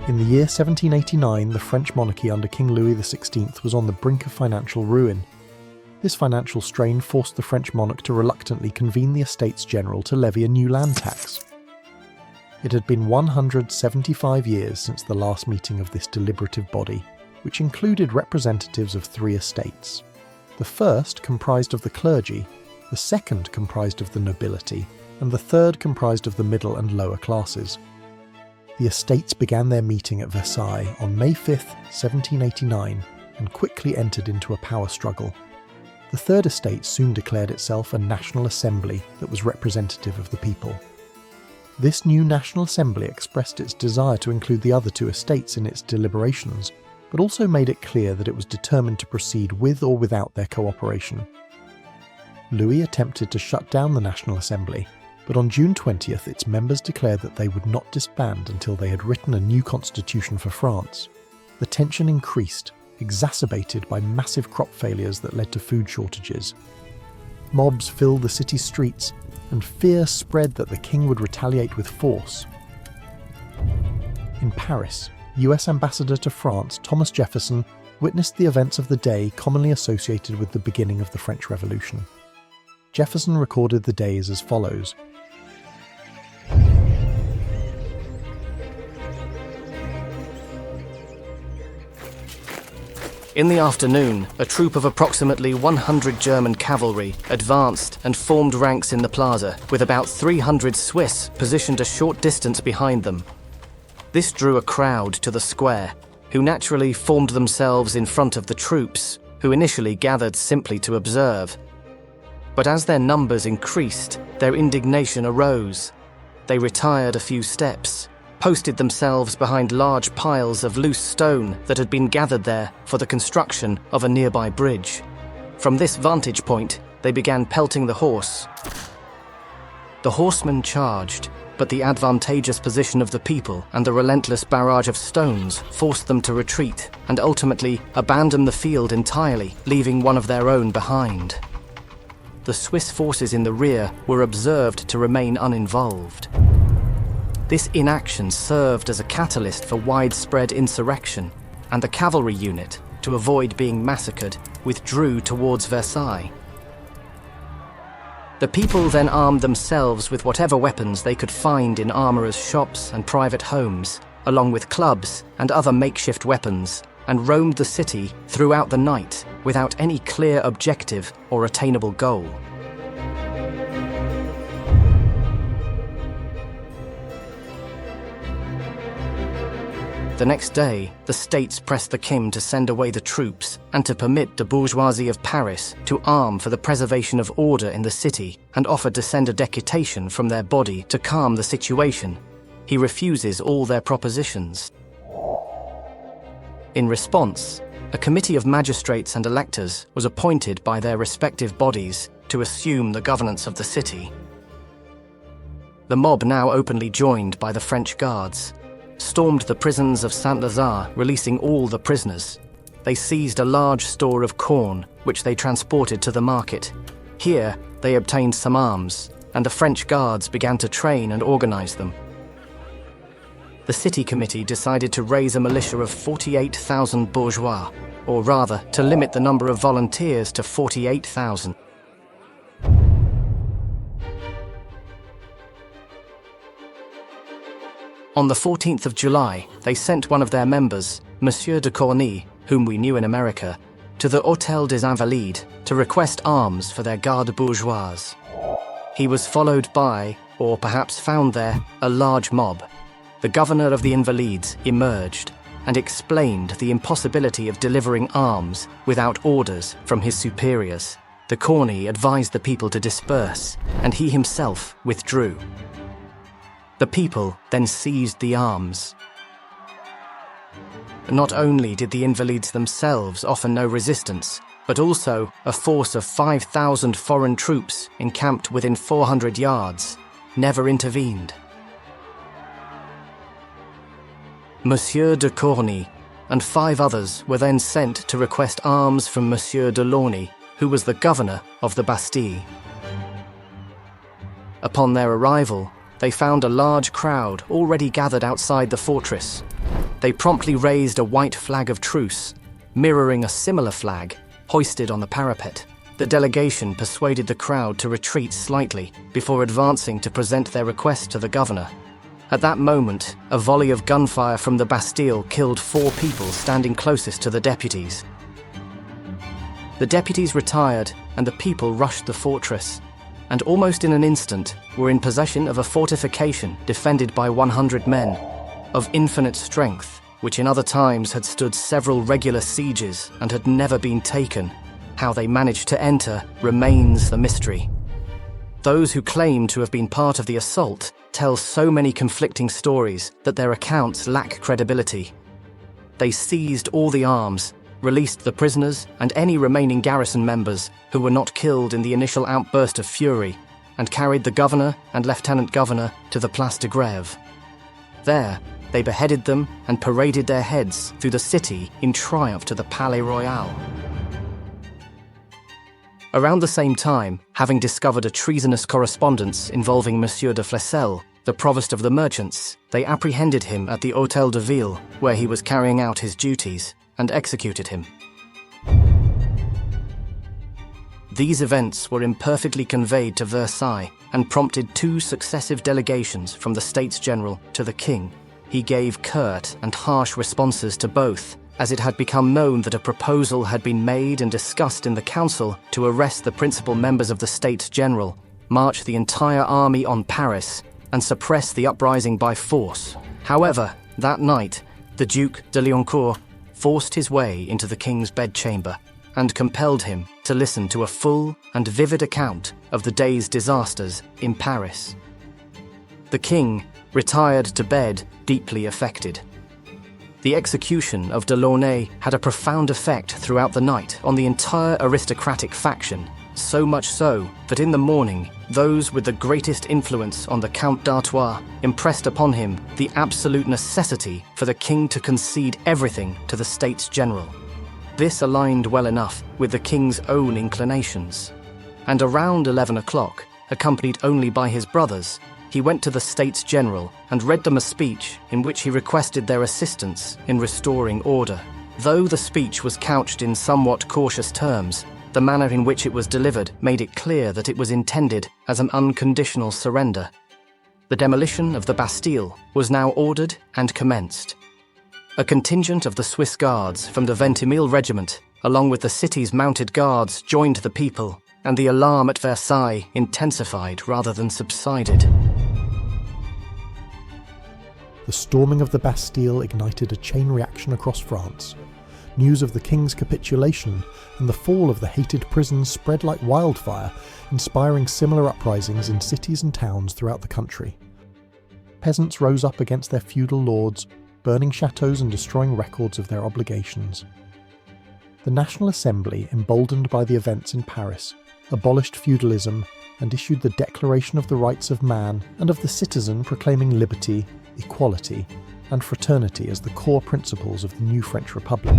In the year 1789, the French monarchy under King Louis XVI was on the brink of financial ruin. This financial strain forced the French monarch to reluctantly convene the Estates General to levy a new land tax. It had been 175 years since the last meeting of this deliberative body, which included representatives of 3 estates. The first comprised of the clergy, the second comprised of the nobility, and the third comprised of the middle and lower classes. The estates began their meeting at Versailles on May 5, 1789, and quickly entered into a power struggle. The Third Estate soon declared itself a National Assembly that was representative of the people. This new National Assembly expressed its desire to include the other 2 estates in its deliberations, but also made it clear that it was determined to proceed with or without their cooperation. Louis attempted to shut down the National Assembly, but on June 20th its members declared that they would not disband until they had written a new constitution for France. The tension increased, exacerbated by massive crop failures that led to food shortages. Mobs filled the city's streets, and fear spread that the king would retaliate with force. In Paris, US Ambassador to France Thomas Jefferson witnessed the events of the day commonly associated with the beginning of the French Revolution. Jefferson recorded the days as follows. In the afternoon, a troop of approximately 100 German cavalry advanced and formed ranks in the plaza, with about 300 Swiss positioned a short distance behind them. This drew a crowd to the square, who naturally formed themselves in front of the troops, who initially gathered simply to observe. But as their numbers increased, their indignation arose. They retired a few steps, posted themselves behind large piles of loose stone that had been gathered there for the construction of a nearby bridge. From this vantage point, they began pelting the horse. The horsemen charged, but the advantageous position of the people and the relentless barrage of stones forced them to retreat and ultimately abandon the field entirely, leaving one of their own behind. The Swiss forces in the rear were observed to remain uninvolved. This inaction served as a catalyst for widespread insurrection, and the cavalry unit, to avoid being massacred, withdrew towards Versailles. The people then armed themselves with whatever weapons they could find in armourers' shops and private homes, along with clubs and other makeshift weapons, and roamed the city throughout the night without any clear objective or attainable goal. The next day, the states pressed the king to send away the troops and to permit the bourgeoisie of Paris to arm for the preservation of order in the city, and offered to send a deputation from their body to calm the situation. He refuses all their propositions. In response, a committee of magistrates and electors was appointed by their respective bodies to assume the governance of the city. The mob, now openly joined by the French guards, stormed the prisons of Saint-Lazare, releasing all the prisoners. They seized a large store of corn, which they transported to the market. Here, they obtained some arms, and the French guards began to train and organize them. The city committee decided to raise a militia of 48,000 bourgeois, or rather, to limit the number of volunteers to 48,000. On the 14th of July, they sent one of their members, Monsieur de Corny, whom we knew in America, to the Hôtel des Invalides to request arms for their garde bourgeoise. He was followed by, or perhaps found there, a large mob. The governor of the Invalides emerged and explained the impossibility of delivering arms without orders from his superiors. De Corny advised the people to disperse, and he himself withdrew. The people then seized the arms. Not only did the Invalides themselves offer no resistance, but also a force of 5,000 foreign troops encamped within 400 yards never intervened. Monsieur de Corny and 5 others were then sent to request arms from Monsieur de Launay, who was the governor of the Bastille. Upon their arrival, they found a large crowd already gathered outside the fortress. They promptly raised a white flag of truce, mirroring a similar flag hoisted on the parapet. The delegation persuaded the crowd to retreat slightly before advancing to present their request to the governor. At that moment, a volley of gunfire from the Bastille killed 4 people standing closest to the deputies. The deputies retired and the people rushed the fortress, and almost in an instant were in possession of a fortification defended by 100 men, of infinite strength, which in other times had stood several regular sieges and had never been taken. How they managed to enter remains the mystery. Those who claim to have been part of the assault tell so many conflicting stories that their accounts lack credibility. They seized all the arms, released the prisoners and any remaining garrison members who were not killed in the initial outburst of fury, and carried the governor and lieutenant governor to the Place de Grève. There, they beheaded them and paraded their heads through the city in triumph to the Palais Royal. Around the same time, having discovered a treasonous correspondence involving Monsieur de Flesselles, the provost of the merchants, they apprehended him at the Hôtel de Ville, where he was carrying out his duties, and executed him. These events were imperfectly conveyed to Versailles and prompted 2 successive delegations from the States General to the King. He gave curt and harsh responses to both, as it had become known that a proposal had been made and discussed in the council to arrest the principal members of the States General, march the entire army on Paris, and suppress the uprising by force. However, that night, the Duc de Liancourt forced his way into the king's bedchamber and compelled him to listen to a full and vivid account of the day's disasters in Paris. The king retired to bed deeply affected. The execution of Delaunay had a profound effect throughout the night on the entire aristocratic faction, so much so that in the morning, those with the greatest influence on the Count d'Artois impressed upon him the absolute necessity for the king to concede everything to the States General. This aligned well enough with the king's own inclinations. And around 11 o'clock, accompanied only by his brothers, he went to the States General and read them a speech in which he requested their assistance in restoring order. Though the speech was couched in somewhat cautious terms, the manner in which it was delivered made it clear that it was intended as an unconditional surrender. The demolition of the Bastille was now ordered and commenced. A contingent of the Swiss Guards from the Vintimille regiment, along with the city's mounted guards, joined the people, and the alarm at Versailles intensified rather than subsided. The storming of the Bastille ignited a chain reaction across France. News of the king's capitulation and the fall of the hated prisons spread like wildfire, inspiring similar uprisings in cities and towns throughout the country. Peasants rose up against their feudal lords, burning chateaux and destroying records of their obligations. The National Assembly, emboldened by the events in Paris, abolished feudalism and issued the Declaration of the Rights of Man and of the Citizen, proclaiming liberty, equality, and fraternity as the core principles of the new French Republic.